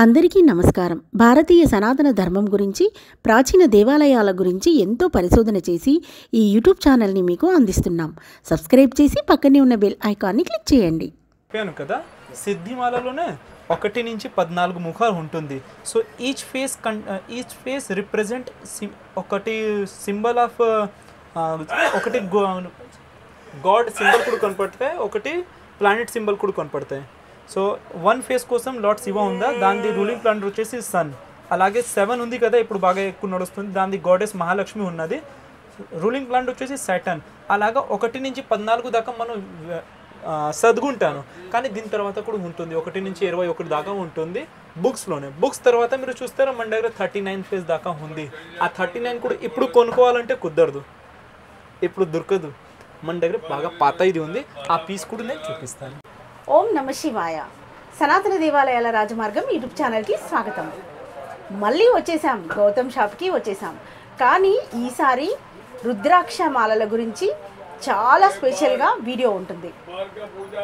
అందరికీ నమస్కారం. భారతీయ సనాతన ధర్మం గురించి, ప్రాచీన దేవాలయాల గురించి ఎంతో పరిశోధన చేసి ఈ యూట్యూబ్ ఛానల్ని మీకు అందిస్తున్నాం. సబ్స్క్రైబ్ చేసి పక్కనే ఉన్న బెల్ ఐకాన్ని క్లిక్ చేయండి. చెప్పాను కదా, సిద్ధిమాలలోనే 1 నుంచి 14 ముఖాలు ఉంటుంది. సో ఈచ్ ఫేస్ రిప్రజెంట్ ఒకటి సింబల్ ఆఫ్ ఒకటి గాడ్ సింబల్ కూడా కనపడతాయి, ఒకటి ప్లానెట్ సింబల్ కూడా కనపడతాయి. సో 1 ఫేస్ కోసం లార్డ్ శివ ఉందా, దాని రూలింగ్ ప్లానెట్ వచ్చేసి సన్. అలాగే 7 ఉంది కదా, ఇప్పుడు బాగా ఎక్కువ నడుస్తుంది, దాని గాడెస్ మహాలక్ష్మి ఉన్నది, రూలింగ్ ప్లానెట్ వచ్చేసి సాటర్న్. అలాగా 1 నుంచి 14 దాకా మనం చదువుకుంటాను, కానీ దీని తర్వాత కూడా ఉంటుంది 1 నుంచి 21 దాకా ఉంటుంది బుక్స్లోనే. బుక్స్ తర్వాత మీరు చూస్తారా మన దగ్గర 39 ఫేస్ దాకా ఉంది. ఆ 39 కూడా ఇప్పుడు కొనుక్కోవాలంటే కుదరదు, ఇప్పుడు దొరకదు. మన దగ్గర బాగా పాత ఇది ఉంది, ఆ పీస్ కూడా నేను చూపిస్తాను. ఓం నమ శివాయ. సనాతన దేవాలయాల రాజమార్గం యూట్యూబ్ ఛానల్కి స్వాగతం. మళ్ళీ వచ్చేసాం, గౌతమ్ షాప్కి వచ్చేసాం. కానీ ఈసారి రుద్రాక్ష మాలల గురించి చాలా స్పెషల్గా వీడియో ఉంటుంది.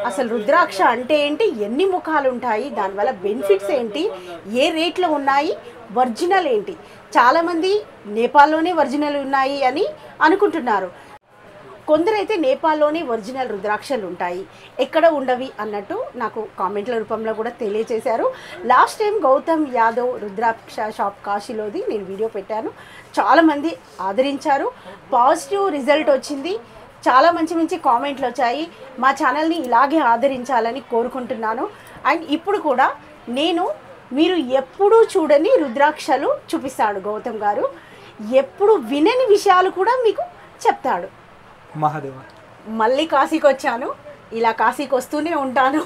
అసలు రుద్రాక్ష అంటే ఏంటి, ఎన్ని ముఖాలు ఉంటాయి, దానివల్ల బెనిఫిట్స్ ఏంటి, ఏ రేట్లో ఉన్నాయి, ఒరిజినల్ ఏంటి. చాలామంది నేపాల్లోనే ఒరిజినల్ ఉన్నాయి అని అనుకుంటున్నారు. కొందరైతే నేపాల్లోనే ఒరిజినల్ రుద్రాక్షలు ఉంటాయి, ఎక్కడ ఉండవి అన్నట్టు నాకు కామెంట్ల రూపంలో కూడా తెలియజేశారు. లాస్ట్ టైం గౌతమ్ యాదవ్ రుద్రాక్ష షాప్ కాశీలోది నేను వీడియో పెట్టాను, చాలామంది ఆదరించారు, పాజిటివ్ రిజల్ట్ వచ్చింది, చాలా మంచి మంచి కామెంట్లు వచ్చాయి. మా ఛానల్ని ఇలాగే ఆదరించాలని కోరుకుంటున్నాను. అండ్ ఇప్పుడు కూడా మీరు ఎప్పుడూ చూడని రుద్రాక్షలు చూపిస్తాడు గౌతమ్ గారు, ఎప్పుడు వినని విషయాలు కూడా మీకు చెప్తాడు. మహాదేవ, మళ్ళీ కాశీకి వచ్చాను, ఇలా కాశీకి వస్తూనే ఉంటాను.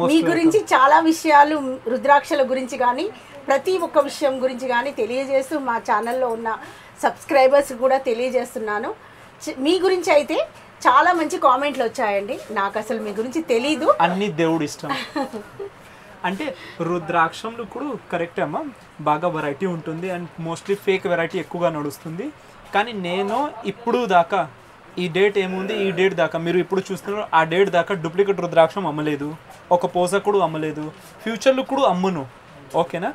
మీ గురించి చాలా విషయాలు, రుద్రాక్షల గురించి కానీ ప్రతి ఒక్క విషయం గురించి కానీ తెలియజేస్తూ మా ఛానల్లో ఉన్న సబ్స్క్రైబర్స్ కూడా తెలియజేస్తున్నాను. మీ గురించి అయితే చాలా మంచి కామెంట్లు వచ్చాయండి. నాకు అసలు మీ గురించి తెలీదు, అన్ని దేవుడు ఇష్టం. అంటే రుద్రాక్షంలో కూడా కరెక్ట్ అమ్మా, బాగా వెరైటీ ఉంటుంది అండ్ మోస్ట్లీ ఫేక్ వెరైటీ ఎక్కువగా నడుస్తుంది. కానీ నేను ఇప్పుడు దాకా ఈ డేట్ ఏముంది, ఈ డేట్ దాకా మీరు ఇప్పుడు చూస్తున్నారు, ఆ డేట్ దాకా డూప్లికేట్ రుద్రాక్షం అమ్మలేదు, ఒక పోస కూడా అమ్మలేదు, ఫ్యూచర్లో కూడా అమ్మును. ఓకేనా,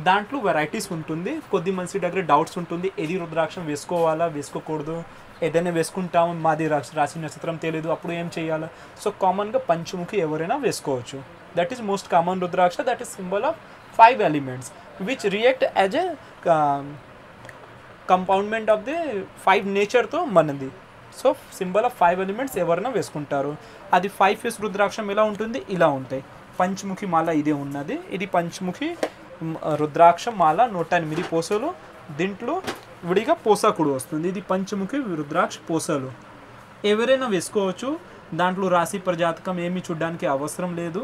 దాంట్లో వెరైటీస్ ఉంటుంది. కొద్ది మంది దగ్గర డౌట్స్ ఉంటుంది, ఏది రుద్రాక్షం వేసుకోవాలా వేసుకోకూడదు, ఏదైనా వేసుకుంటాము మాది రాశి నక్షత్రం తెలియదు, అప్పుడు ఏం చేయాలి. సో కామన్గా పంచముఖి ఎవరైనా వేసుకోవచ్చు. That is most common rudraksha, that is symbol of 5 elements which react as a compartment of the 5 నేచర్తో మనది. సో సింబల్ ఆఫ్ 5 ఎలిమెంట్స్ ఎవరైనా వేసుకుంటారు. అది 5 ఫేస్ రుద్రాక్షం ఎలా ఉంటుంది, ఇలా ఉంటాయి. పంచముఖి మాల ఇదే ఉన్నది, ఇది పంచముఖి రుద్రాక్ష మాల 108 పోసలు, దీంట్లో విడిగా పోసా కూడా వస్తుంది. ఇది పంచముఖి రుద్రాక్ష పోసలు ఎవరైనా వేసుకోవచ్చు. దాంట్లో రాశి ప్రజాతకం ఏమి చూడడానికి అవసరం లేదు,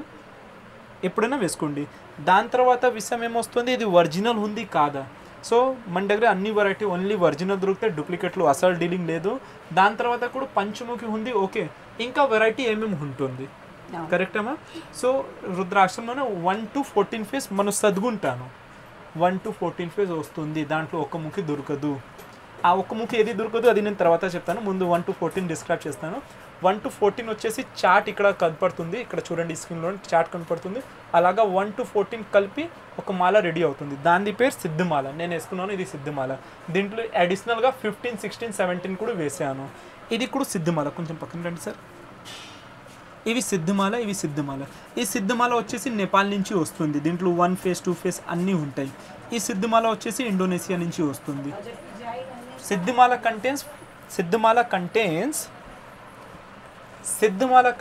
ఎప్పుడైనా వేసుకోండి. దాని తర్వాత విషయం ఏమొస్తుంది, ఇది ఒరిజినల్ ఉంది కాదా. సో మన దగ్గర అన్ని వెరైటీ ఓన్లీ ఒరిజినల్ దొరుకుతాయి, డూప్లికేట్లు అసలు డీలింగ్ లేదు. దాని తర్వాత కూడా పంచముఖి ఉంది, ఓకే, ఇంకా వెరైటీ ఏమేమి ఉంటుంది, కరెక్టమ్మా. సో రుద్రాక్షంలోనే 1 to 14 ఫేస్ మనం చదువుకుంటాను, 1 to 14 ఫేస్ వస్తుంది. దాంట్లో ఒక ముఖి దొరకదు. ఆ ఒక్క ముఖి ఏది దొరకదు అది నేను తర్వాత చెప్తాను, ముందు 1 to 14 డిస్క్రైబ్ చేస్తాను. 1 to 14 వచ్చేసి చార్ట్ ఇక్కడ కనపడుతుంది, ఇక్కడ చూడండి స్క్రీన్లో చార్ట్ కనపడుతుంది. అలాగా 1 to 14 కలిపి ఒక మాల రెడీ అవుతుంది, దాని పేరు సిద్ధిమాల. నేను వేసుకున్నాను, ఇది సిద్ధిమాల. దీంట్లో అడిషనల్గా 15, 16, 17 కూడా వేసాను. ఇది కూడా సిద్ధిమాల. కొంచెం పక్కన రండి సార్. ఇవి సిద్ధిమాల, ఇవి సిద్ధిమాల. ఈ సిద్ధిమాల వచ్చేసి నేపాల్ నుంచి వస్తుంది, దీంట్లో 1 ఫేస్ 2 ఫేస్ అన్నీ ఉంటాయి. ఈ సిద్ధిమాల వచ్చేసి ఇండోనేషియా నుంచి వస్తుంది. Siddhimala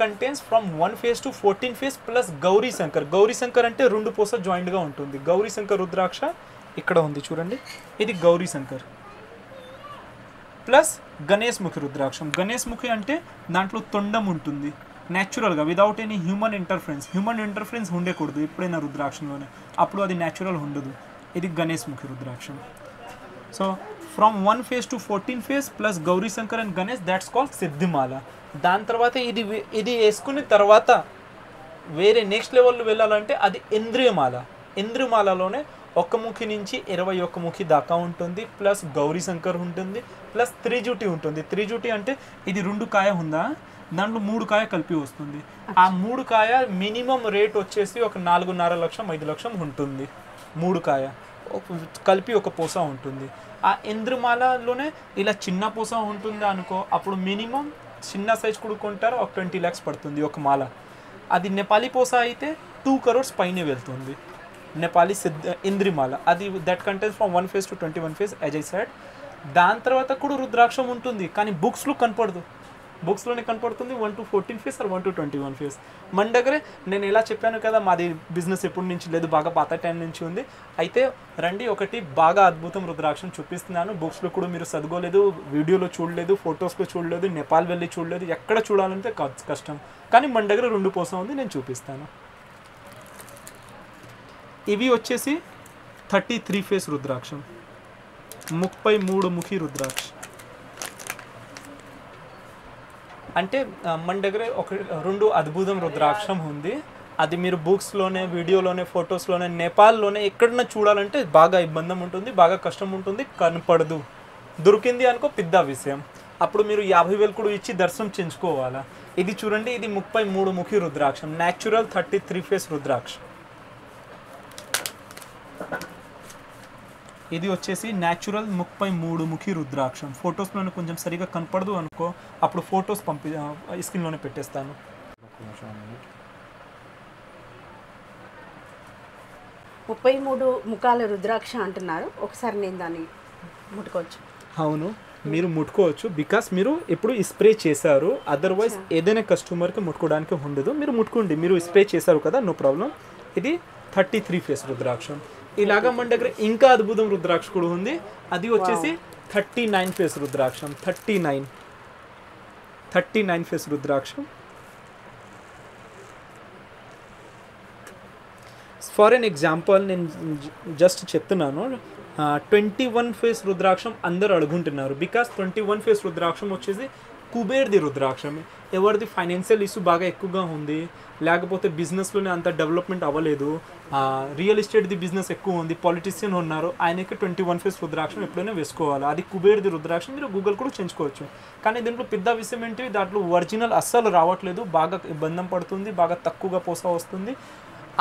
contains from 1 face to 14 face plus Gauri Shankar. Gauri Shankar అంటే 2 పూస జాయింట్గా ఉంటుంది. గౌరీ శంకర్ రుద్రాక్ష ఇక్కడ ఉంది చూడండి, ఇది గౌరీ శంకర్ ప్లస్ గణేష్ ముఖి రుద్రాక్షం. గణేష్ ముఖి అంటే దాంట్లో తొండం ఉంటుంది న్యాచురల్గా, విదౌట్ ఎనీ హ్యూమన్ ఇంటర్ఫరెన్స్ ఉండకూడదు ఎప్పుడైనా రుద్రాక్షంలోనే, అప్పుడు అది న్యాచురల్ ఉండదు. ఇది గణేష్ ముఖి రుద్రాక్షం. So from 1 face to 14 face plus Gauri Shankar and Ganesh, that's called siddhimala. దాని తర్వాత ఇది వేసుకున్న తర్వాత వేరే నెక్స్ట్ లెవెల్లో వెళ్ళాలంటే అది ఇంద్రియమాల. ఇంద్రియమాలలోనే 1 ముఖి నుంచి 21 ముఖి దాకా ఉంటుంది, ప్లస్ గౌరీ శంకర్ ఉంటుంది, ప్లస్ త్రిజుటి ఉంటుంది. త్రిజుటి అంటే ఇది 2 కాయ ఉందా, దాంట్లో 3 కాయ కలిపి వస్తుంది. ఆ 3 కాయ మినిమం రేట్ వచ్చేసి ఒక 4.5 లక్షం 5 లక్షం ఉంటుంది. 3 కాయ కలిపి ఒక పూస ఉంటుంది. ఆ ఇంద్రమాలలోనే ఇలా చిన్న పూస ఉంటుంది అనుకో, అప్పుడు మినిమం చిన్న సైజ్ కొనుక్కుంటారు, ఒక 20 lakhs పడుతుంది ఒక మాల. అది నేపాలీ పూస అయితే 2 crores పైన వెళ్తుంది. నేపాలీ ఇంద్రిమాల అది that contains from 1 phase to 21 phase as I said. దాని తర్వాత కూడా రుద్రాక్షం ఉంటుంది, కానీ బుక్స్లో కనపడదు. బుక్స్లోనే కనపడుతుంది 1 to 14 phase or 1 to 21 phase. మన దగ్గరే నేను ఎలా చెప్పాను కదా, మాది బిజినెస్ ఎప్పటి నుంచి లేదు, బాగా పాత టైం నుంచి ఉంది. అయితే రండి, ఒకటి బాగా అద్భుతం రుద్రాక్షం చూపిస్తున్నాను. బుక్స్లో కూడా మీరు చదువుకోలేదు, వీడియోలో చూడలేదు, ఫొటోస్లో చూడలేదు, నేపాల్ వెళ్ళి చూడలేదు, ఎక్కడ చూడాలంటే కష్టం. కానీ మన దగ్గర 2 పూస ఉంది, నేను చూపిస్తాను. ఇవి వచ్చేసి 33 phase రుద్రాక్షం, 33 ముఖి రుద్రాక్ష. అంటే మన దగ్గర 2 అద్భుతం రుద్రాక్షం ఉంది. అది మీరు బుక్స్లోనే, వీడియోలోనే, ఫొటోస్లోనే, నేపాల్లోనే ఎక్కడన్నా చూడాలంటే బాగా ఇబ్బంది ఉంటుంది, బాగా కష్టం ఉంటుంది, కనపడదు. దొరికింది అనుకో పెద్ద విషయం, అప్పుడు మీరు 50,000 కూడా ఇచ్చి దర్శనం చేయించుకోవాలా. ఇది చూడండి, ఇది 33 ముఖి రుద్రాక్షం, న్యాచురల్ 33 phase రుద్రాక్ష. ఇది వచ్చేసి న్యాచురల్ 33 ముఖి రుద్రాక్షం. ఫొటోస్లోనే కొంచెం సరిగా కనపడదు అనుకో, అప్పుడు ఫొటోస్ స్క్రీన్లోనే పెట్టేస్తాను. 33 ముఖాల రుద్రాక్ష అంటున్నారు, ఒకసారి నేను దాన్ని ముట్టుకోవచ్చు? అవును, మీరు ముట్టుకోవచ్చు. బికాస్ మీరు ఎప్పుడు స్ప్రే చేశారు, అదర్వైజ్ ఏదైనా కస్టమర్కి ముట్టుకోవడానికి ఉండదు. మీరు ముట్టుకోండి, మీరు స్ప్రే చేశారు కదా, నో ప్రాబ్లం. ఇది 33 phase రుద్రాక్షం. ఇలాగా మన దగ్గర ఇంకా అద్భుతం రుద్రాక్ష కూడా ఉంది. అది వచ్చేసి 39 phase రుద్రాక్షం. 39 phase రుద్రాక్షం. ఫర్ ఎన్ ఎగ్జాంపుల్ నేను జస్ట్ చెప్తున్నాను, 21 phase రుద్రాక్షం అందరు అడుగుంటున్నారు. బికాస్ 21 phase రుద్రాక్షం వచ్చేసి కుబేర్ది రుద్రాక్షం. ఎవరిది ఫైనాన్షియల్ ఇష్యూ బాగా ఎక్కువగా ఉంది, లేకపోతే బిజినెస్లోనే అంత డెవలప్మెంట్ అవ్వలేదు, రియల్ ఎస్టేట్ది బిజినెస్ ఎక్కువ ఉంది, పాలిటిషియన్ ఉన్నారు, ఆయనకి 21 phase రుద్రాక్షం ఎప్పుడైనా వేసుకోవాలి. అది కుబేర్ది రుద్రాక్షం, మీరు గూగుల్ కూడా చేయించుకోవచ్చు. కానీ దీంట్లో పెద్ద విషయం ఏంటి, దాంట్లో ఒరిజినల్ అస్సలు రావట్లేదు, బాగా ఇబ్బంది పడుతుంది, బాగా తక్కువగా పూస వస్తుంది.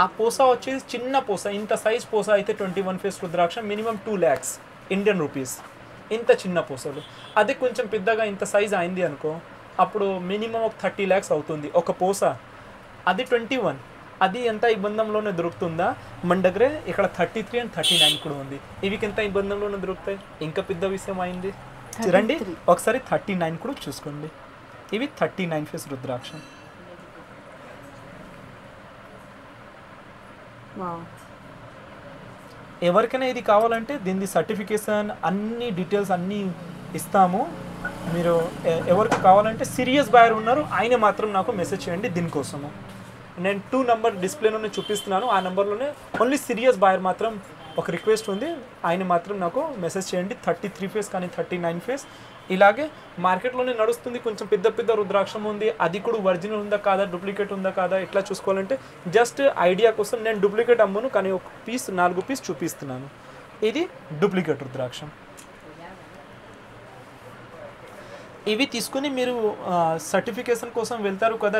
ఆ పూస వచ్చేసి చిన్న పూస, ఇంత సైజ్ పూస అయితే 21 phase రుద్రాక్షం మినిమం 2 lakhs ఇండియన్ రూపీస్, ఇంత చిన్న పూసలు. అదే కొంచెం పెద్దగా ఇంత సైజ్ అయింది అనుకో, అప్పుడు మినిమం ఒక 30 lakhs అవుతుంది ఒక పూస. అది 21, అది ఎంత ఇబ్బందంలోనే దొరుకుతుందా? మన దగ్గరే ఇక్కడ 33 and 39 కూడా ఉంది. ఇవి ఎంత ఇబ్బందంలోనే దొరుకుతాయి, ఇంకా పెద్ద విషయం అయింది. రండి ఒకసారి 39 కూడా చూసుకోండి. ఇవి 39 phase రుద్రాక్షం. ఎవరికైనా ఇది కావాలంటే దీని సర్టిఫికేషన్ అన్ని డీటెయిల్స్ అన్నీ ఇస్తాము. మీరు ఎవరికి కావాలంటే సీరియస్ బయర్ ఉన్నారు, ఆయన మాత్రం నాకు మెసేజ్ చేయండి. దీనికోసము నేను 2 నెంబర్ డిస్ప్లేలోనే చూపిస్తున్నాను, ఆ నెంబర్లోనే ఓన్లీ సీరియస్ బయర్ మాత్రం ఒక రిక్వెస్ట్ ఉంది, ఆయన మాత్రం నాకు మెసేజ్ చేయండి. 33 phase కానీ 39 phase. ఇలాగే మార్కెట్లోనే నడుస్తుంది, కొంచెం పెద్ద పెద్ద రుద్రాక్షం ఉంది, అది కూడా ఒరిజినల్ ఉందా కాదా, డూప్లికేట్ ఉందా కాదా, ఎట్లా చూసుకోవాలంటే జస్ట్ ఐడియా కోసం నేను డూప్లికేట్ అమ్మను, కానీ ఒక 4 పీస్ చూపిస్తున్నాను. ఇది డూప్లికేట్ రుద్రాక్షం. ఇవి తీసుకుని మీరు సర్టిఫికేషన్ కోసం వెళ్తారు కదా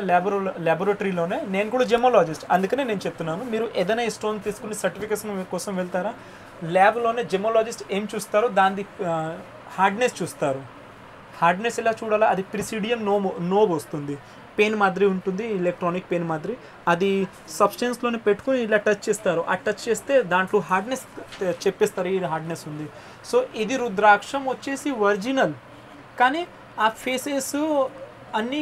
ల్యాబొరేటరీలోనే. నేను కూడా జెమోలాజిస్ట్, అందుకనే నేను చెప్తున్నాను, మీరు ఏదైనా స్టోన్ తీసుకుని సర్టిఫికేషన్ కోసం వెళ్తారా, ల్యాబ్లోనే జెమోలాజిస్ట్ ఏం చూస్తారో దాని హార్డ్నెస్ చూస్తారు. హార్డ్నెస్ ఎలా చూడాలా, అది ప్రిసిడియం నోబ్ వస్తుంది, పెన్ మాదిరి ఉంటుంది, ఎలక్ట్రానిక్ పెన్ మాదిరి. అది సబ్స్టెన్స్లోనే పెట్టుకుని ఇలా టచ్ చేస్తారు, ఆ టచ్ చేస్తే దాంట్లో హార్డ్నెస్ చెప్పేస్తారు, ఈ హార్డ్నెస్ ఉంది. సో ఇది రుద్రాక్షం వచ్చేసి ఒరిజినల్, కానీ ఆ ఫేసెస్ అన్నీ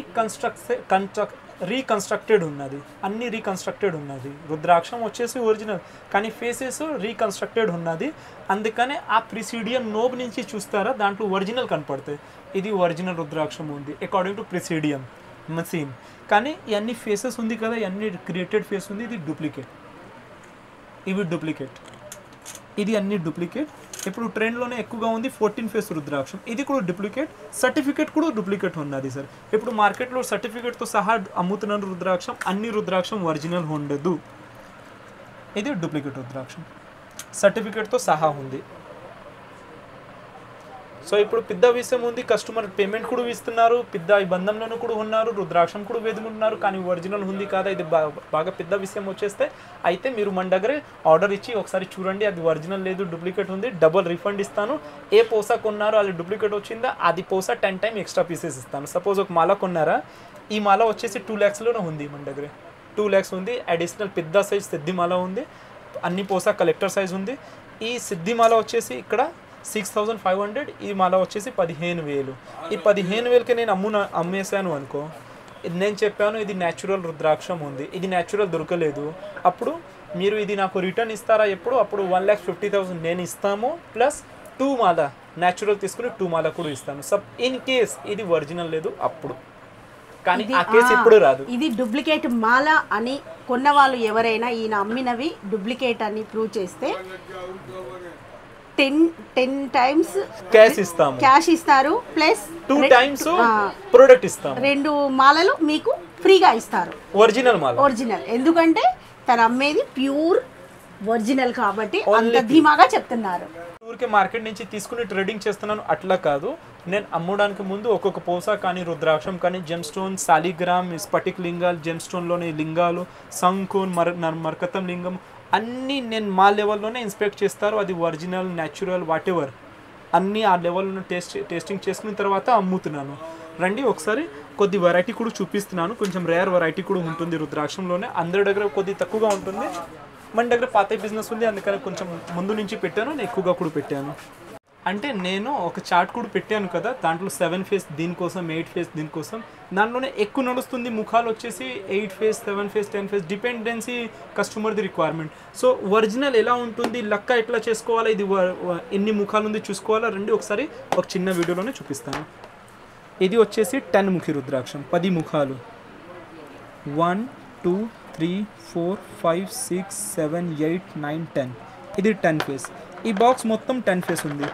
రీకన్స్ట్రక్టెడ్ ఉన్నది, అన్నీ రీకన్స్ట్రక్టెడ్ ఉన్నది. రుద్రాక్షం వచ్చేసి ఒరిజినల్, కానీ ఫేసెస్ రీకన్స్ట్రక్టెడ్ ఉన్నది. అందుకనే ఆ ప్రిసిడియం నోబ్ నుంచి చూస్తారా, దాంట్లో ఒరిజినల్ కనపడతాయి. ఇది ఒరిజినల్ రుద్రాక్షం ఉంది అకార్డింగ్ టు ప్రిసిడియం మసీన్. కానీ ఇవన్నీ ఫేసెస్ ఉంది కదా, ఇవన్నీ క్రియేటెడ్ ఫేస్ ఉంది, ఇది డూప్లికేట్. ఇవి డూప్లికేట్, ఇది అన్ని డూప్లికేట్. ఇప్పుడు ట్రెండ్లోనే ఎక్కువగా ఉంది 14 phase రుద్రాక్షం, ఇది కూడా డూప్లికేట్. సర్టిఫికేట్ కూడా డూప్లికేట్ ఉన్నది సార్. ఇప్పుడు మార్కెట్లో సర్టిఫికేట్తో సహా అమ్ముతున్న రుద్రాక్షం, అన్ని రుద్రాక్షం ఒరిజినల్ ఉండదు. ఇది డూప్లికేట్ రుద్రాక్షం, సర్టిఫికేట్తో సహా ఉంది. సో ఇప్పుడు పెద్ద విషయం ఉంది, కస్టమర్ పేమెంట్ కూడా ఇస్తున్నారు, పెద్ద ఈ బంధంలోనూ కూడా ఉన్నారు, రుద్రాక్షం కూడా వెతుకుంటున్నారు, కానీ ఒరిజినల్ ఉంది కాదా ఇది బాగా పెద్ద విషయం వచ్చేస్తే అయితే మీరు మన దగ్గర ఆర్డర్ ఇచ్చి ఒకసారి చూడండి, అది ఒరిజినల్ లేదు డూప్లికేట్ ఉంది, డబుల్ రిఫండ్ ఇస్తాను. ఏ పోసా కొన్నారో అది డూప్లికేట్ వచ్చిందా అది పోసా 10 టైమ్ ఎక్స్ట్రా పీసెస్ ఇస్తాను. సపోజ్ ఒక మాల కొన్నారా, ఈ మాల వచ్చేసి 2 lakhsలోనే ఉంది మన దగ్గర, 2 lakhs ఉంది. అడిషనల్ పెద్ద సైజ్ సిద్ధి మాల ఉంది, అన్ని పోసా కలెక్టర్ సైజ్ ఉంది. ఈ సిద్ధి మాల వచ్చేసి ఇక్కడ 6500, ఈ మాల వచ్చేసి 15000. ఈ 15000కి నేను అమ్మేశాను అనుకో, నేను చెప్పాను ఇది న్యాచురల్ రుద్రాక్షం ఉంది, ఇది న్యాచురల్ దొరకలేదు, అప్పుడు మీరు ఇది నాకు రిటర్న్ ఇస్తారా ఎప్పుడు, అప్పుడు 1,50,000 నేను ఇస్తాము, ప్లస్ 2 మాల న్యాచురల్ తీసుకుని 2 మాల కూడా ఇస్తాను. ఇన్ కేస్ ఇది ఒరిజినల్ లేదు అప్పుడు, కానీ ఆ కేసు ఇప్పుడు రాదు. ఇది డూప్లికేట్ మాల అని కొన్న వాళ్ళు ఎవరైనా ఈయన అమ్మినవి డూప్లికేట్ అని ప్రూవ్ చేస్తే 10 times క్యాష్ ఇస్తారు, ప్లస్ 2 times ప్రొడక్ట్ ఇస్తాం. 2 మాలలు మీకు ఫ్రీగా ఇస్తారు, ఒరిజినల్ మాల. ఒరిజినల్ ఎందుకంటే తను అమ్మేది ప్యూర్ ఒరిజినల్ కాబట్టి అంత ధీమాగా చెప్తున్నారు. ఊరికే మార్కెట్ నుంచి తీసుకుని ట్రేడింగ్ చేస్తున్నాను అట్లా కాదు, నేను అమ్మడానికి ముందు ఒక్కొక్క పోసా కానీ రుద్రాక్షం కానీ జెమ్ స్టోన్, సాలిగ్రామ్, స్ఫటిక్ లింగాలు, జెమ్ స్టోన్లోని లింగాలు, శంఖం, మరకతం లింగం అన్నీ నేను మా లెవెల్లోనే ఇన్స్పెక్ట్ చేస్తారు, అది ఒరిజినల్ న్యాచురల్ వాట్ ఎవర్ అన్నీ ఆ లెవెల్లో టేస్టింగ్ చేసుకున్న తర్వాత అమ్ముతున్నాను. రండి ఒకసారి కొద్ది వెరైటీ కూడా చూపిస్తున్నాను, కొంచెం రేర్ వెరైటీ కూడా ఉంటుంది రుద్రాక్షంలోనే, అందరి దగ్గర కొద్ది తక్కువగా ఉంటుంది, మన దగ్గర పాత బిజినెస్ ఉంది అందుకని కొంచెం ముందు నుంచి పెట్టాను, నేను ఎక్కువగా కూడా పెట్టాను. అంటే నేను ఒక చార్ట్ కూడా పెట్టాను కదా, దాంట్లో 7 ఫేస్ దీనికోసం, 8 ఫేస్ దీనికోసం, దాంట్లోనే ఎక్కువ నడుస్తుంది ముఖాలు వచ్చేసి 8 ఫేస్, 7 ఫేస్, 10 ఫేస్, డిపెండెన్సీ కస్టమర్ది రిక్వైర్మెంట్. సో ఒరిజినల్ ఎలా ఉంటుంది, లెక్క ఎట్లా చేసుకోవాలా, ఇది ఎన్ని ముఖాలు ఉంది చూసుకోవాలా, రండి ఒకసారి ఒక చిన్న వీడియోలోనే చూపిస్తాను. ఇది వచ్చేసి 10 ముఖి రుద్రాక్షం, 10 ముఖాలు, 1 2 3 4 5 6 7 8 9 10. ఇది 10 ఫేస్. ఈ బాక్స్ మొత్తం 10 ఫేస్ ఉంది.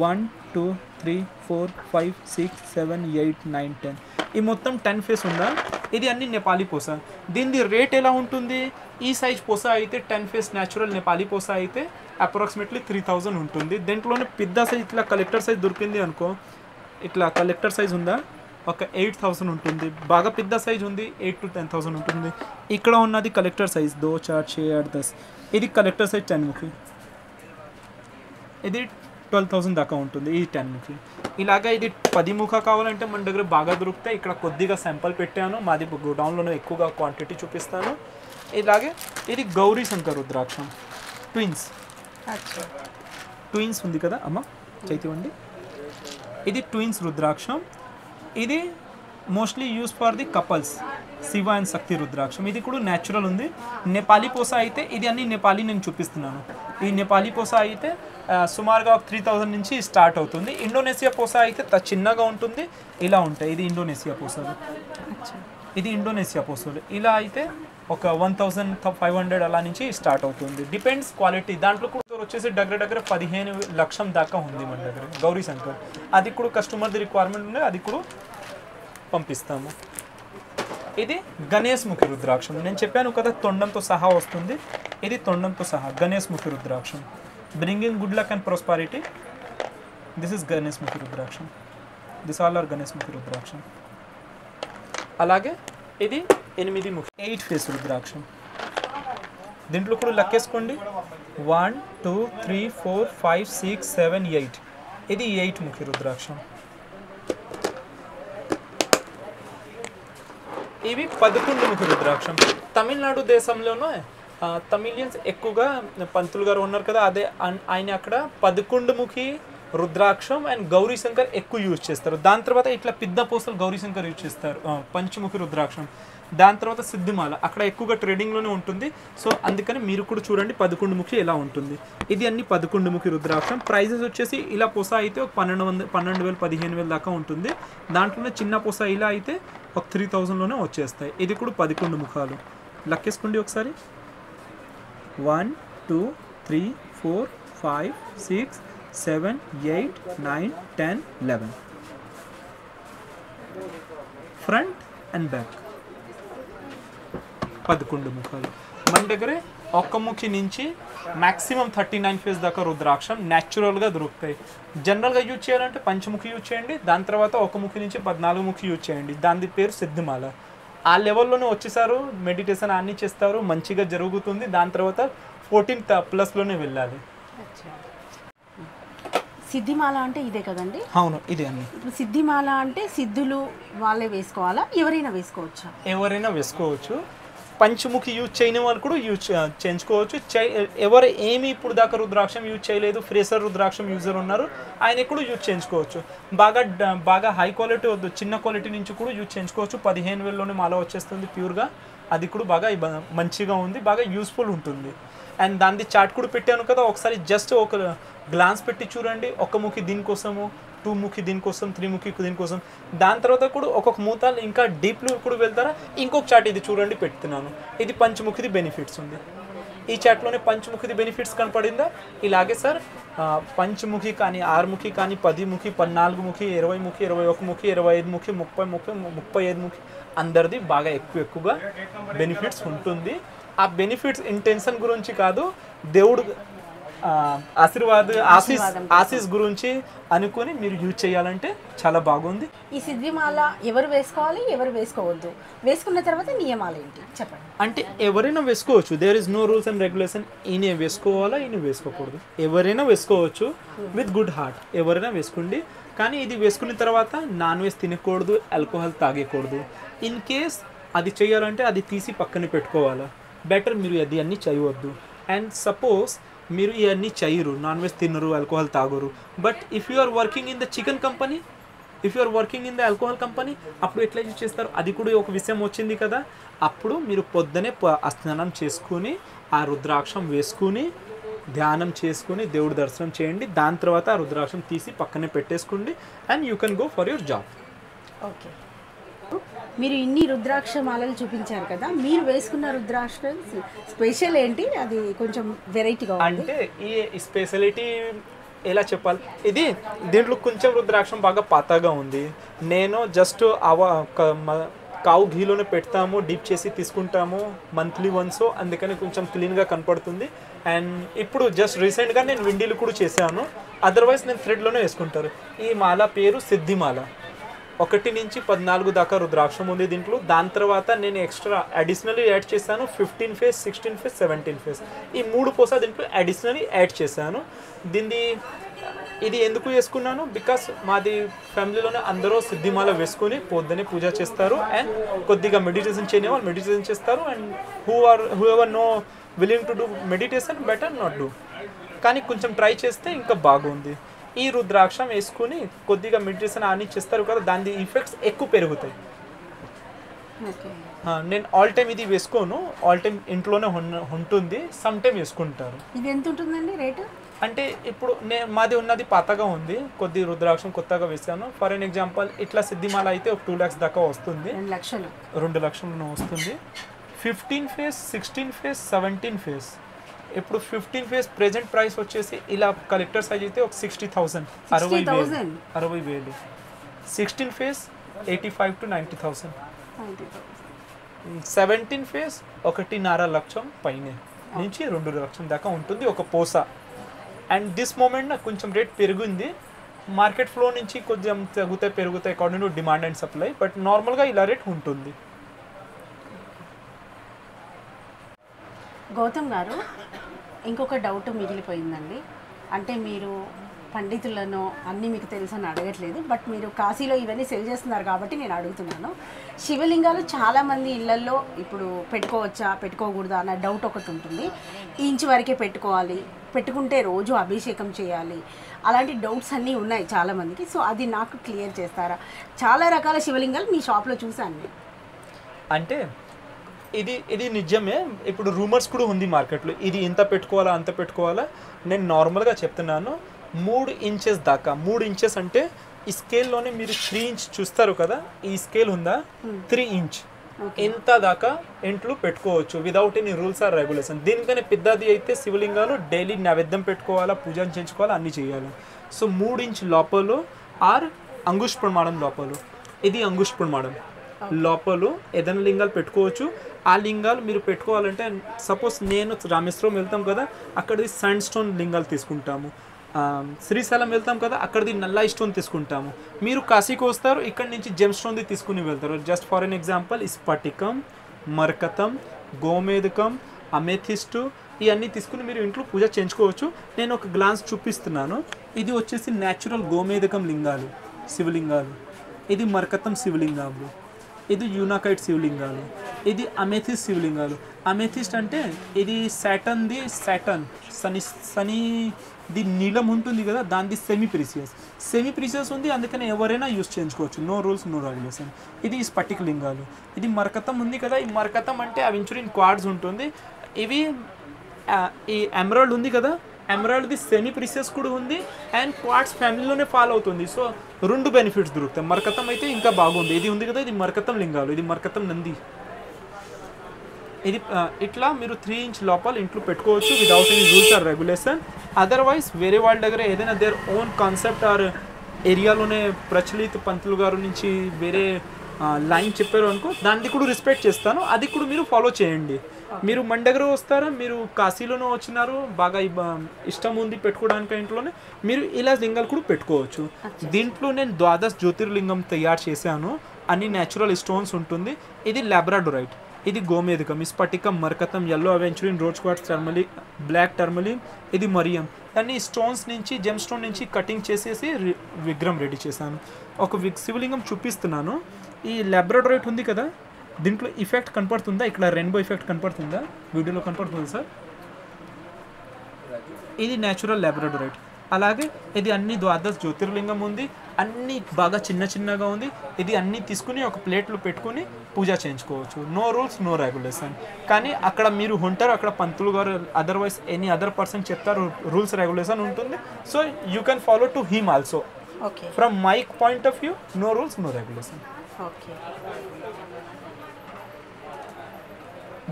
1 2 3 4 5 6 7 8 9 10. ఈ మొత్తం 10 ఫేస్ ఉందా, ఇది అన్ని నేపాలీ పోసా. దీని రేట్ ఎలా ఉంటుంది, ఈ సైజ్ పోసా అయితే 10 ఫేస్ న్యాచురల్ నేపాలీ పోసా అయితే అప్రాక్సిమేట్లీ 3000 ఉంటుంది. దీంట్లోనే పెద్ద సైజ్ ఇట్లా కలెక్టర్ సైజ్ దొరికింది అనుకో, ఇట్లా కలెక్టర్ సైజ్ ఉందా ఒక 8000 ఉంటుంది, బాగా పెద్ద సైజ్ ఉంది 8 to 10,000 ఉంటుంది. ఇక్కడ ఉన్నది కలెక్టర్ సైజ్ 2 4 6 8 10, ఇది కలెక్టర్ సైజ్ 10 ముఖి, ఇది 12,000 దాకా ఉంటుంది ఈ 10 ముఖి. ఇలాగా ఇది 10 ముఖ కావాలంటే మన దగ్గర బాగా దొరుకుతాయి. ఇక్కడ కొద్దిగా శాంపుల్ పెట్టాను, మాది గోడౌన్లోనే ఎక్కువగా క్వాంటిటీ చూపిస్తాను. ఇలాగే ఇది గౌరీ శంకర్ రుద్రాక్షం, ట్విన్స్ ఉంది కదా అమ్మ చైతివండి, ఇది ట్విన్స్ రుద్రాక్షం. ఇది mostly use for the couples, Shiva and Shakti రుద్రాక్షం. ఇది కూడా న్యాచురల్ ఉంది. నేపాలీ పోసా అయితే ఇది అన్ని నేపాలీ నేను చూపిస్తున్నాను. ఈ నేపాలీ పోసా అయితే సుమారుగా 3000 నుంచి స్టార్ట్ అవుతుంది. ఇండోనేషియా పోసా అయితే చిన్నగా ఉంటుంది, ఇలా ఉంటాయి. ఇది ఇండోనేషియా పోసాలు, ఇది ఇండోనేషియా పోసాలు. ఇలా అయితే ఒక 1500 అలా నుంచి స్టార్ట్ అవుతుంది, డిపెండ్స్ క్వాలిటీ. దాంట్లో కూడా వచ్చేసి దగ్గర 15 లక్షం దాకా ఉంది మన దగ్గర గౌరీ శంకర్. అది కూడా కస్టమర్ది రిక్వైర్మెంట్ ఉంది, అది కూడా పంపిస్తాము. ఇది గణేష్ ముఖి రుద్రాక్షం, నేను చెప్పాను కదా తొండంతో సహా వస్తుంది. ఇది తొండంతో సహా గణేష్ ముఖి రుద్రాక్షం, bringing good luck and prosperity. This is Ganesh mukhi రుద్రాక్షం, this all are Ganesh mukhi రుద్రాక్షం. అలాగే ఇది 8 ముఖి 8 ఫేస్ రుద్రాక్షం. దీంట్లో కూడా లెక్కేసుకోండి 1 2 3 4 5 6 7 8. ఇది 8 ముఖి రుద్రాక్షం. ఇవి 11 ముఖి రుద్రాక్షం. తమిళనాడు దేశంలోనే తమిళియన్స్ ఎక్కువగా పంతులు గారు ఉన్నారు కదా, అదే ఆయన అక్కడ 11 ముఖి రుద్రాక్షం అండ్ గౌరీ శంకర్ ఎక్కువ యూజ్ చేస్తారు. దాని తర్వాత ఇట్లా పెద్ద పూసలు గౌరీ శంకర్ యూజ్ చేస్తారు, పంచముఖి రుద్రాక్షం. దాని తర్వాత సిద్ధిమాల అక్కడ ఎక్కువగా ట్రేడింగ్లోనే ఉంటుంది. సో అందుకని మీరు కూడా చూడండి 11 ముఖి ఎలా ఉంటుంది. ఇది అన్ని 11 ముఖి రుద్రాక్షం. ప్రైజెస్ వచ్చేసి ఇలా పూస అయితే ఒక 12,000 15,000 దాకా ఉంటుంది. దాంట్లోనే చిన్న పూస ఇలా అయితే ఒక 3000లోనే వచ్చేస్తాయి. ఇది కూడా 11 ముఖాలు. లెక్కేసుకోండి ఒకసారి 1 2 3 4 5 6 7 8 9 10 11 ఫ్రంట్ అండ్ బ్యాక్ 11 ముఖాలు. మన దగ్గరే ఒక్క ముఖి నుంచి మ్యాక్సిమం 39 ఫేస్ దాకా రుద్రాక్షం న్యాచురల్గా దొరుకుతాయి. జనరల్గా యూజ్ చేయాలంటే పంచముఖి యూజ్ చేయండి, దాని తర్వాత ఒక ముఖి నుంచి 14 ముఖి యూజ్ చేయండి. దాని పేరు సిద్ధిమాల. ఆ లెవెల్లోనే వచ్చేసారు, మెడిటేషన్ అన్నీ చేస్తారు, మంచిగా జరుగుతుంది. దాని తర్వాత 14+ వెళ్ళాలి. సిద్ధిమాల అంటే ఇదే కదండి? అవును, ఇదే అండి. ఇప్పుడు సిద్ధిమాల అంటే సిద్ధులు వాళ్ళే వేసుకోవాలా, ఎవరైనా వేసుకోవచ్చా? ఎవరైనా వేసుకోవచ్చు. పంచముఖి యూజ్ చేయని వాళ్ళు కూడా యూజ్ చేయించుకోవచ్చు. ఎవరు ఏమి ఇప్పుడు దాకా రుద్రాక్షం యూజ్ చేయలేదు, ఫ్రెషర్ రుద్రాక్షం యూజర్ ఉన్నారు, ఆయన కూడా యూజ్ చేయించుకోవచ్చు. బాగా హై క్వాలిటీ వద్దు, చిన్న క్వాలిటీ నుంచి కూడా యూజ్ చేయించుకోవచ్చు. 15,000లోనే మాల వచ్చేస్తుంది ప్యూర్గా. అది కూడా బాగా మంచిగా ఉంది, బాగా యూస్ఫుల్ ఉంటుంది. అండ్ దాని చార్ట్ కూడా పెట్టాను కదా, ఒకసారి జస్ట్ ఒక గ్లాన్స్ పెట్టి చూడండి. ఒక ముఖి దీనికోసము, 2 ముఖి దీనికోసం, 3 ముఖి దీనికోసం. దాని తర్వాత కూడా ఒక్కొక్క మూతాలు ఇంకా డీప్లో కూడా వెళ్తారా. ఇంకొక చార్ట్ ఇది చూడండి పెడుతున్నాను, ఇది పంచముఖిది బెనిఫిట్స్ ఉంది. ఈ చార్ట్లోనే పంచముఖిది బెనిఫిట్స్ కనపడిందా? ఇలాగే సార్ పంచముఖి కానీ, 6 ముఖి కానీ, 10 ముఖి, 14 ముఖి, 20 ముఖి, 21 ముఖి, 25 ముఖి, 30 ముఖి, 35 ముఖి, అందరిది బాగా ఎక్కువగా బెనిఫిట్స్ ఉంటుంది. ఆ బెనిఫిట్స్ ఇంటెన్షన్ గురించి కాదు, దేవుడు ఆశీస్ గురించి అనుకుని మీరు యూజ్ చేయాలంటే చాలా బాగుంది. ఈ సిద్ధిమాల ఎవరు వేసుకోవాలి, ఎవరు వేసుకోవద్దు, వేసుకున్న తర్వాత నియమాలు ఏంటి చెప్పండి. అంటే ఎవరైనా వేసుకోవచ్చు, there is no rules and regulation. ఈయన వేసుకోవాలా, ఈయన వేసుకోకూడదు, ఎవరైనా వేసుకోవచ్చు విత్ గుడ్ హార్ట్. ఎవరైనా వేసుకోండి, కానీ ఇది వేసుకున్న తర్వాత నాన్ వెజ్ తినకూడదు, ఆల్కహాల్ తాగకూడదు. ఇన్ కేస్ అది చేయాలంటే అది తీసి పక్కన పెట్టుకోవాలా. బెటర్ మీరు అది అన్నీ చేయవద్దు. అండ్ సపోజ్ మీరు ఇవన్నీ చేయరు, నాన్ వెజ్ తినరు, ఆల్కహాల్ తాగరు, but if you are working in the chicken company, if you are working in the alcohol company, అప్పుడు ఎట్లా యూజ్ చేస్తారు? అది కూడా ఒక విషయం వచ్చింది కదా. అప్పుడు మీరు పొద్దునే స్నానం చేసుకుని ఆ రుద్రాక్షం వేసుకుని ధ్యానం చేసుకుని దేవుడి దర్శనం చేయండి. దాని తర్వాత ఆ రుద్రాక్షం తీసి పక్కనే పెట్టేసుకోండి and you can go for your job. Okay, మీరు ఇన్ని రుద్రాక్ష మాలలు చూపించారు కదా, మీరు వేసుకున్న రుద్రాక్ష స్పెషల్ ఏంటి? అది కొంచెం వెరైటీగా అంటే ఈ స్పెషాలిటీ ఎలా చెప్పాలి, ఇది దీంట్లో కొంచెం రుద్రాక్షం బాగా పాతగా ఉంది. నేను జస్ట్ కావు ఘీలోనే పెడతాము, డీప్ చేసి తీసుకుంటాము మంత్లీ వన్స్, అందుకని కొంచెం క్లీన్గా కనపడుతుంది. అండ్ ఇప్పుడు జస్ట్ రీసెంట్గా నేను విండీలు కూడా చేశాను, అదర్వైజ్ నేను థ్రెడ్లోనే వేసుకుంటారు. ఈ మాల పేరు సిద్ధిమాల. 1 నుంచి 14 దాకా రుద్రాక్షం ఉంది దీంట్లో. దాని తర్వాత నేను ఎక్స్ట్రా అడిషనల్లీ యాడ్ చేశాను 15 ఫేస్, 16 ఫేస్, 17 ఫేస్. ఈ 3 పోసా దీంట్లో అడిషనల్లీ యాడ్ చేశాను. ఇది ఎందుకు వేసుకున్నాను, బికాస్ మాది ఫ్యామిలీలోనే అందరూ సిద్ధిమాల వేసుకొని పొద్దునే పూజ చేస్తారు. అండ్ కొద్దిగా మెడిటేషన్ చేయని వాళ్ళు మెడిటేషన్ చేస్తారు. And whoever no willing to do meditation better not do, కానీ కొంచెం ట్రై చేస్తే ఇంకా బాగుంది. ఈ రుద్రాక్షం వేసుకుని కొద్దిగా మెడిటేషన్ అని చేస్తారు కదా, దాని ఎఫెక్ట్స్ ఎక్కువ పెరుగుతాయి. నేను ఆల్ టైమ్ ఇది వేసుకోను, ఆల్ టైమ్ ఇంట్లోనే ఉంటుంది, సమ్ టైమ్ వేసుకుంటారు. ఇది ఎంత ఉంటుందండి రేటు? అంటే ఇప్పుడు మాది ఉన్నది పాతగా ఉంది, కొద్ది రుద్రాక్షం కొత్తగా వేసాను. ఫర్ ఎన్ ఎగ్జాంపుల్ ఇట్లా సిద్ధిమాల అయితే ఒక 2 lakhs దాకా వస్తుంది, 2 లక్షలు వస్తుంది. 15 ఫేస్, 16 ఫేస్, 17 ఫేస్. ఇప్పుడు 15 ఫేస్ ప్రెజెంట్ ప్రైస్ వచ్చేసి ఇలా కలెక్టర్ సైజ్ అయితే ఒక 60,000, 60,000. 16 ఫేస్ 85 to 90,000. 17 ఫేస్ 1.5 లక్షం పైన నుంచి 2 లక్షం దాకా ఉంటుంది ఒక పోసా. అండ్ దిస్ మూమెంట్ నాకు కొంచెం రేట్ పెరిగింది, మార్కెట్ ఫ్లో నుంచి కొంచెం పెరుగుతాయి according to demand and supply, but నార్మల్గా ఇలా రేట్ ఉంటుంది. గౌతమ్ గారు, ఇంకొక డౌట్ మిగిలిపోయిందండి. అంటే మీరు పండితులను అన్నీ మీకు తెలుసు అని అడగట్లేదు, బట్ మీరు కాశీలో ఇవన్నీ సేల్ చేస్తున్నారు కాబట్టి నేను అడుగుతున్నాను. శివలింగాలు చాలామంది ఇళ్లల్లో ఇప్పుడు పెట్టుకోవచ్చా పెట్టుకోకూడదా అన్న డౌట్ ఒకటి ఉంటుంది. ఇంచు వరకే పెట్టుకోవాలి, పెట్టుకుంటే రోజు అభిషేకం చేయాలి, అలాంటి డౌట్స్ అన్నీ ఉన్నాయి చాలామందికి. సో అది నాకు క్లియర్ చేస్తారా? చాలా రకాల శివలింగాలు మీ షాప్లో చూశాను. అంటే ఇది నిజమే. ఇప్పుడు రూమర్స్ కూడా ఉంది మార్కెట్లో, ఇది ఇంత పెట్టుకోవాలా అంత పెట్టుకోవాలా. నేను నార్మల్గా చెప్తున్నాను, 3 ఇంచెస్ దాకా. 3 ఇంచెస్ అంటే ఈ స్కేల్లోనే మీరు 3 ఇంచ్ చూస్తారు కదా, ఈ స్కేల్ ఉందా 3 ఇంచ్, ఇంత దాకా ఇంట్లో పెట్టుకోవచ్చు without any rules or regulation. దీనికనే పెద్దది అయితే శివలింగాలు డైలీ నైవేద్యం పెట్టుకోవాలా, పూజ చేయించుకోవాలా, అన్నీ చేయాలి. సో 3 ఇంచ్ లోపల ఆర్ అంగుష్ ప్రమాణం లోపల, ఇది అంగుష్ ప్రమాణం లోపల ఏదైనా లింగాలు పెట్టుకోవచ్చు. ఆ లింగాలు మీరు పెట్టుకోవాలంటే సపోజ్ నేను రామేశ్వరం వెళ్తాం కదా, అక్కడిది సైండ్ స్టోన్ లింగాలు తీసుకుంటాము. శ్రీశైలం వెళ్తాం కదా, అక్కడిది నల్లాయి స్టోన్ తీసుకుంటాము. మీరు కాశీకి వస్తారు, ఇక్కడి నుంచి జెమ్ స్టోన్ది తీసుకుని వెళ్తారు. జస్ట్ ఫర్ ఎన్ ఎగ్జాంపుల్ స్ఫటికం, మరకతం, గోమేదకం, అమెథిస్టు ఇవన్నీ తీసుకుని మీరు ఇంట్లో పూజ చేయించుకోవచ్చు. నేను ఒక గ్లాన్స్ చూపిస్తున్నాను. ఇది వచ్చేసి న్యాచురల్ గోమేదకం లింగాలు, శివలింగాలు. ఇది మరకతం శివలింగాలు, ఇది యూనాకైట్ శివలింగాలు, ఇది అమెథిస్ట్ శివలింగాలు. అమెథిస్ట్ అంటే ఇది సాటర్న్ది, శనిది నీలం ఉంటుంది కదా, దానిది సెమీ ప్రీసియస్ ఉంది, అందుకని ఎవరైనా యూస్ చేయించుకోవచ్చు. No rules no regulation. ఇది స్ఫటిక లింగాలు. ఇది మరకతం ఉంది కదా, ఈ మరకతం అంటే అవెంచురిన్ క్వార్ట్జ్ ఉంటుంది. ఇవి ఈ ఎమరాల్డ్ ఉంది కదా, ఎమరాల్డ్ది సెమీ ప్రీసియస్ కూడా ఉంది అండ్ క్వార్ట్స్ ఫ్యామిలీలోనే ఫాలో అవుతుంది. సో 2 బెనిఫిట్స్ దొరుకుతాయి. మరకతం అయితే ఇంకా బాగుంది. ఇది ఉంది కదా, ఇది మరకతం లింగాలు, ఇది మరకతం నంది. ఇది ఇట్లా మీరు 3 ఇంచ్ లోపల ఇంట్లో పెట్టుకోవచ్చు without any rules or regulation. Otherwise వేరే వాళ్ళ దగ్గర ఏదైనా దేర్ ఓన్ కాన్సెప్ట్ ఆర్ ఏరియాలోనే ప్రచలిత పంతులు గారు నుంచి వేరే లైన్ చెప్పారు అనుకో, దాన్ని కూడా రెస్పెక్ట్ చేస్తాను. అది కూడా మీరు ఫాలో చేయండి. మీరు మన దగ్గర వస్తారా, మీరు కాశీలోనే వచ్చినారు, బాగా ఇష్టం ఉంది పెట్టుకోవడానికి ఇంట్లోనే, మీరు ఇలా లింగాలు కూడా పెట్టుకోవచ్చు. దీంట్లో నేను 12 జ్యోతిర్లింగం తయారు చేశాను. అన్ని న్యాచురల్ స్టోన్స్ ఉంటుంది. ఇది లాబ్రాడోరైట్, ఇది గోమేదకం, స్ఫటికం, మరకతం, yellow aventurine, rose quartz, tourmaline, black tourmaline, ఇది మరియం. అన్ని స్టోన్స్ నుంచి జెమ్ స్టోన్ నుంచి కటింగ్ చేసేసి విగ్రహం రెడీ చేశాను. ఒక శివలింగం చూపిస్తున్నాను. ఈ లాబ్రాడోరైట్ ఉంది కదా, దీంట్లో ఇఫెక్ట్ కనపడుతుందా? ఇక్కడ రెయిన్బో ఇఫెక్ట్ కనపడుతుందా? వీడియోలో కనపడుతుంది సార్. ఇది న్యాచురల్ లాబ్రాడోరైట్. అలాగే ఇది అన్ని 12 జ్యోతిర్లింగం ఉంది, అన్ని బాగా చిన్నగా ఉంది. ఇది అన్ని తీసుకుని ఒక ప్లేట్లో పెట్టుకుని పూజ చేయించుకోవచ్చు. No rules no regulation. కానీ అక్కడ మీరు ఉంటారు, అక్కడ పంతులు గారు అదర్వైజ్ ఎనీ అదర్ పర్సన్ చెప్తారు, రూల్స్ రెగ్యులేషన్ ఉంటుంది. So you can follow to him also. From my point of view, no rules no regulation.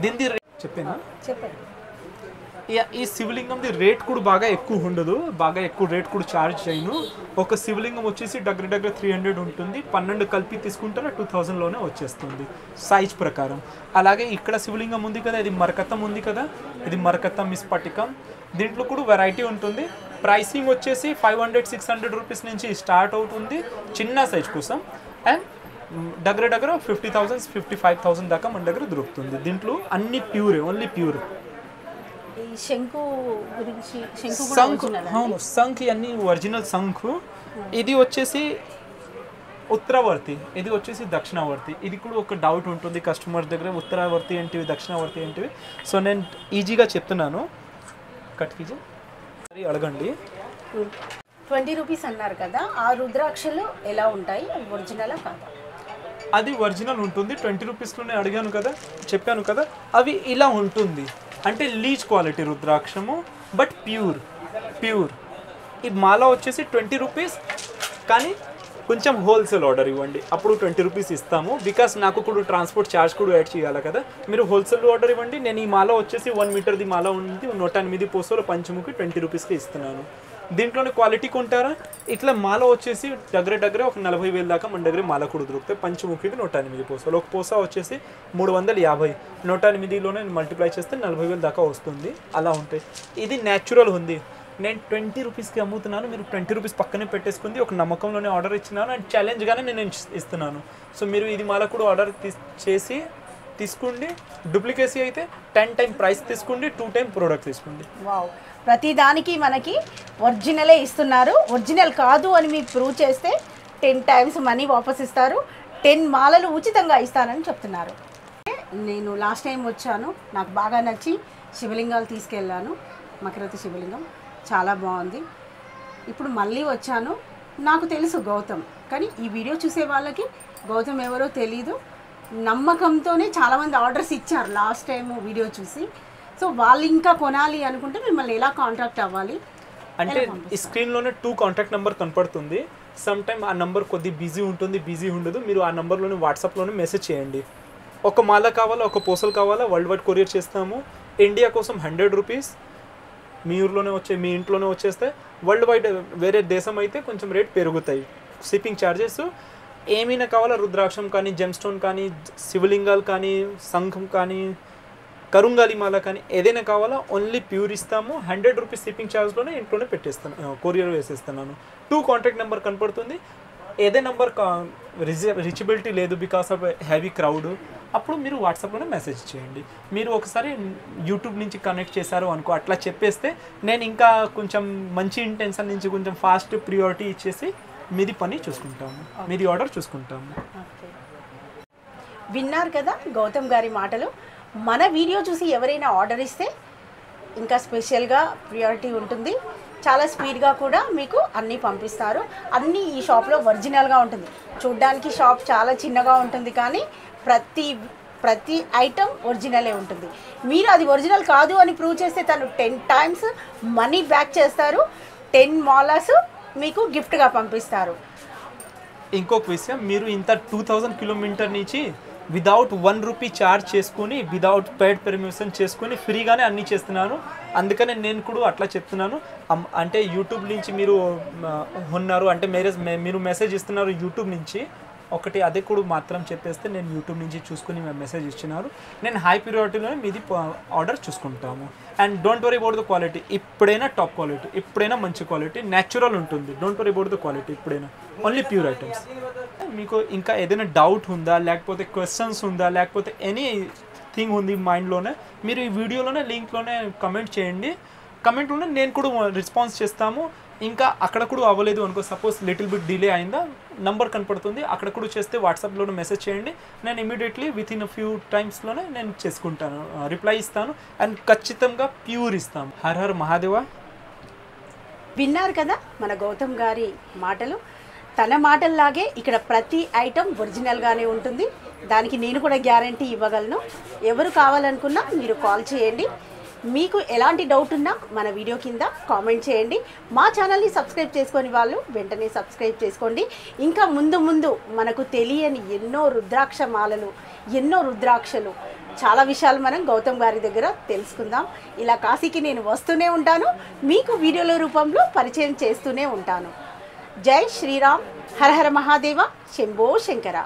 దీనిది చెప్పేనా? చెప్పండి. ఈ శివలింగంది రేట్ కూడా బాగా ఎక్కువ ఉండదు, బాగా ఎక్కువ రేట్ కూడా ఛార్జ్ చేయను. ఒక శివలింగం వచ్చేసి దగ్గర 300 ఉంటుంది. 12 కలిపి తీసుకుంటారా 2000లోనే వచ్చేస్తుంది సైజ్ ప్రకారం. అలాగే ఇక్కడ శివలింగం ఉంది కదా, ఇది మరకతం ఉంది కదా, ఇది మరకతం స్ఫటికం. దీంట్లో కూడా వెరైటీ ఉంటుంది. ప్రైసింగ్ వచ్చేసి 500-600 రూపీస్ నుంచి స్టార్ట్ అవుతుంది చిన్న సైజ్ కోసం. అండ్ దగ్గర 50,000-55,000 దాకా మన దగ్గర దొరుకుతుంది. దీంట్లో అన్ని ప్యూరే, ఓన్లీ ప్యూర్. శంకు గురించి, శంఖ్ అన్ని ఒరిజినల్ శంఖు. ఇది వచ్చేసి ఉత్తరవర్తి, ఇది వచ్చేసి దక్షిణావర్తి. ఇది కూడా ఒక డౌట్ ఉంటుంది కస్టమర్ దగ్గర, ఉత్తరావర్తి ఏంటివి, దక్షిణావర్తి ఏంటివి. సో నేను ఈజీగా చెప్తున్నాను, కట్కిజీ అడగండి. 20 రూపీస్ అన్నారు కదా, ఆ రుద్రాక్షలు ఎలా ఉంటాయి, ఒరిజినలా కాదా? అది ఒరిజినల్ ఉంటుంది. 20 రూపీస్లోనే అడిగాను కదా, చెప్పాను కదా, అవి ఇలా ఉంటుంది. అంటే లీచ్ క్వాలిటీ రుద్రాక్షము, బట్ ప్యూర్. ఈ మాల వచ్చేసి 20 రూపీస్, కానీ కొంచెం హోల్సేల్ ఆర్డర్ ఇవ్వండి, అప్పుడు 20 రూపీస్ ఇస్తాము. బికాస్ నాకు కూడా ట్రాన్స్పోర్ట్ ఛార్జ్ కూడా యాడ్ చేయాలి కదా. మీరు హోల్సేల్ ఆర్డర్ ఇవ్వండి. నేను ఈ మాల వచ్చేసి 1 మీటర్ది మాల ఉంది, 108 పూసలు పంచముఖి 20 రూపీస్కి ఇస్తున్నాను. దీంట్లోనే క్వాలిటీ కొంటారా? ఇట్లా మాల వచ్చేసి దగ్గర ఒక 40,000 దాకా మన దగ్గర మాల కూడా దొరుకుతాయి. పంచముఖిది 108 పూసలు. ఒక పూస వచ్చేసి 350, 108లోనే మల్టిప్లై చేస్తే 40,000 దాకా వస్తుంది. అలా ఉంటాయి. ఇది న్యాచురల్ ఉంది. నేను 20 రూపీస్కి అమ్ముతున్నాను, మీరు 20 రూపీస్ పక్కనే పెట్టేసుకుంది. ఒక నమ్మకంలోనే ఆర్డర్ ఇచ్చినాను అండ్ ఛాలెంజ్గానే నేను ఇస్తున్నాను. సో మీరు ఇది మాల కూడా ఆర్డర్ చేసి తీసుకోండి. డూప్లికేసీ అయితే 10 టైం ప్రైస్ తీసుకోండి, 2 టైం ప్రోడక్ట్ తీసుకోండి. వావ్, ప్రతి దానికి మనకి ఒరిజినలే ఇస్తున్నారు. ఒరిజినల్ కాదు అని మీకు ప్రూవ్ చేస్తే 10 టైమ్స్ మనీ వాపస్ ఇస్తారు. 10 మాలలు ఉచితంగా ఇస్తానని చెప్తున్నారు. నేను లాస్ట్ టైం వచ్చాను, నాకు బాగా నచ్చి శివలింగాలు తీసుకెళ్ళాను. మకరతి శివలింగం చాలా బాగుంది. ఇప్పుడు మళ్ళీ వచ్చాను. నాకు తెలుసు గౌతమ్, కానీ ఈ వీడియో చూసే వాళ్ళకి గౌతమ్ ఎవరో తెలీదు. నమ్మకంతోనే చాలామంది ఆర్డర్స్ ఇచ్చారు లాస్ట్ టైం వీడియో చూసి. సో వాళ్ళు ఇంకా కొనాలి అనుకుంటే మిమ్మల్ని ఎలా కాంటాక్ట్ అవ్వాలి అంటే ఈ స్క్రీన్లోనే 2 కాంటాక్ట్ నెంబర్ కనపడుతుంది. సమ్ టైమ్ ఆ నెంబర్ కొద్ది బిజీ ఉంటుంది, బిజీ ఉండదు. మీరు ఆ నెంబర్లోనే వాట్సాప్లోనే మెసేజ్ చేయండి. ఒక మాల కావాలా, ఒక పూసలు కావాలా, వరల్డ్ వైడ్ కొరియర్ చేస్తాము. ఇండియా కోసం 100 రూపీస్, మీ ఊర్లోనే మీ ఇంట్లోనే వచ్చేస్తే. వరల్డ్ వైడ్ వేరే దేశం అయితే కొంచెం రేట్ పెరుగుతాయి. షిప్పింగ్ ఛార్జెస్ ఏమైనా కావాలా రుద్రాక్షం కానీ జెమ్ స్టోన్ కానీ శివలింగాలు కానీ శంఖం కానీ కరుంగాలి మాల కానీ ఏదైనా కావాలా ఓన్లీ ప్యూర్ ఇస్తాము. 100 రూపీస్ షిప్పింగ్ ఛార్జ్లోనే ఇంట్లోనే పెట్టేస్తాను, కొరియర్ వేసేస్తున్నాను. 2 కాంటాక్ట్ నెంబర్ కనపడుతుంది. ఏదే నెంబర్ రీచబిలిటీ లేదు బికాస్ ఆఫ్ హెవీ క్రౌడ్, అప్పుడు మీరు వాట్సాప్లోనే మెసేజ్ చేయండి. మీరు ఒకసారి యూట్యూబ్ నుంచి కనెక్ట్ చేశారు అనుకో, అట్లా చెప్పేస్తే నేను ఇంకా కొంచెం మంచి ఇంటెన్షన్ నుంచి కొంచెం ఫాస్ట్ ప్రియారిటీ ఇచ్చేసి మీది పని చూసుకుంటాము, మీది ఆర్డర్ చూసుకుంటాము. విన్నారు కదా గౌతమ్ గారి మాటలు. మన వీడియో చూసి ఎవరైనా ఆర్డర్ ఇస్తే ఇంకా స్పెషల్గా ప్రియారిటీ ఉంటుంది. చాలా స్పీడ్గా కూడా మీకు అన్నీ పంపిస్తారు. అన్నీ ఈ షాప్లో ఒరిజినల్గా ఉంటుంది. చూడ్డానికి షాప్ చాలా చిన్నగా ఉంటుంది కానీ ప్రతి ఐటమ్ ఒరిజినలే ఉంటుంది. మీరు అది ఒరిజినల్ కాదు అని ప్రూవ్ చేస్తే తను 10 times మనీ బ్యాక్ చేస్తారు. 10 మాలాస్ మీకు గిఫ్ట్గా పంపిస్తారు. ఇంకొక విషయం, మీరు ఇంత 2000 కిలోమీటర్ నుంచి వితౌట్ 1 రూపీ ఛార్జ్ చేసుకుని, వితౌట్ పెయిడ్ పర్మిషన్ చేసుకుని ఫ్రీగానే అన్నీ చేస్తున్నారు. అందుకనే నేను కూడా అట్లా చెప్తున్నాను. అంటే యూట్యూబ్ నుంచి మీరు ఉన్నారు అంటే మీరు మెసేజ్ ఇస్తున్నారు యూట్యూబ్ నుంచి, ఒకటి అదే కూడా మాత్రం చెప్పేస్తే నేను యూట్యూబ్ నుంచి చూసుకుని మెసేజ్ ఇచ్చినారు. నేను హై ప్రియారిటీలోనే మీది ఆర్డర్ చూసుకుంటాము. And don't worry about the quality. ఇప్పుడైనా టాప్ క్వాలిటీ, ఇప్పుడైనా మంచి క్వాలిటీ, న్యాచురల్ ఉంటుంది. Don't worry about the quality. ఇప్పుడైనా ఓన్లీ ప్యూర్ ఐటమ్స్. మీకు ఇంకా ఏదైనా డౌట్ ఉందా, లేకపోతే క్వశ్చన్స్ ఉందా, లేకపోతే ఎనీ థింగ్ ఉంది మైండ్లోనే, మీరు ఈ వీడియోలోనే లింక్లోనే కమెంట్ చేయండి. కమెంట్లోనే నేను కూడా రెస్పాన్స్ చేస్తాము. ఇంకా అక్కడ కూడా అవ్వలేదు అనుకో, సపోజ్ లిటిల్ బిట్ డిలే అయిందా, నంబర్ కనపడుతుంది, అక్కడ కూడా చేస్తే వాట్సాప్లోనే మెసేజ్ చేయండి. నేను ఇమీడియట్లీ విత్ ఇన్ ఫ్యూ టైమ్స్లోనే నేను చేసుకుంటాను, రిప్లై ఇస్తాను. అండ్ ఖచ్చితంగా ప్యూర్ ఇస్తాము. Her her Mahadeva. విన్నారు కదా మన గౌతమ్ గారి మాటలు. తన మాటల్లాగే ఇక్కడ ప్రతి ఐటమ్ ఒరిజినల్గానే ఉంటుంది. దానికి నేను కూడా గ్యారంటీ ఇవ్వగలను. ఎవరు కావాలనుకున్నా మీరు కాల్ చేయండి. మీకు ఎలాంటి డౌట్ ఉన్నా మన వీడియో కింద కామెంట్ చేయండి. మా ఛానల్ని సబ్స్క్రైబ్ చేసుకొని వాళ్ళు వెంటనే సబ్స్క్రైబ్ చేసుకోండి. ఇంకా ముందు మనకు తెలియని ఎన్నో రుద్రాక్ష మాలలు, ఎన్నో రుద్రాక్షలు, చాలా విషయాలు మనం గౌతమ్ గారి దగ్గర తెలుసుకుందాం. ఇలా కాశీకి నేను వస్తూనే ఉంటాను, మీకు వీడియోల రూపంలో పరిచయం చేస్తూనే ఉంటాను. జై శ్రీరామ్. హర హర మహాదేవ. శంభో శంకర.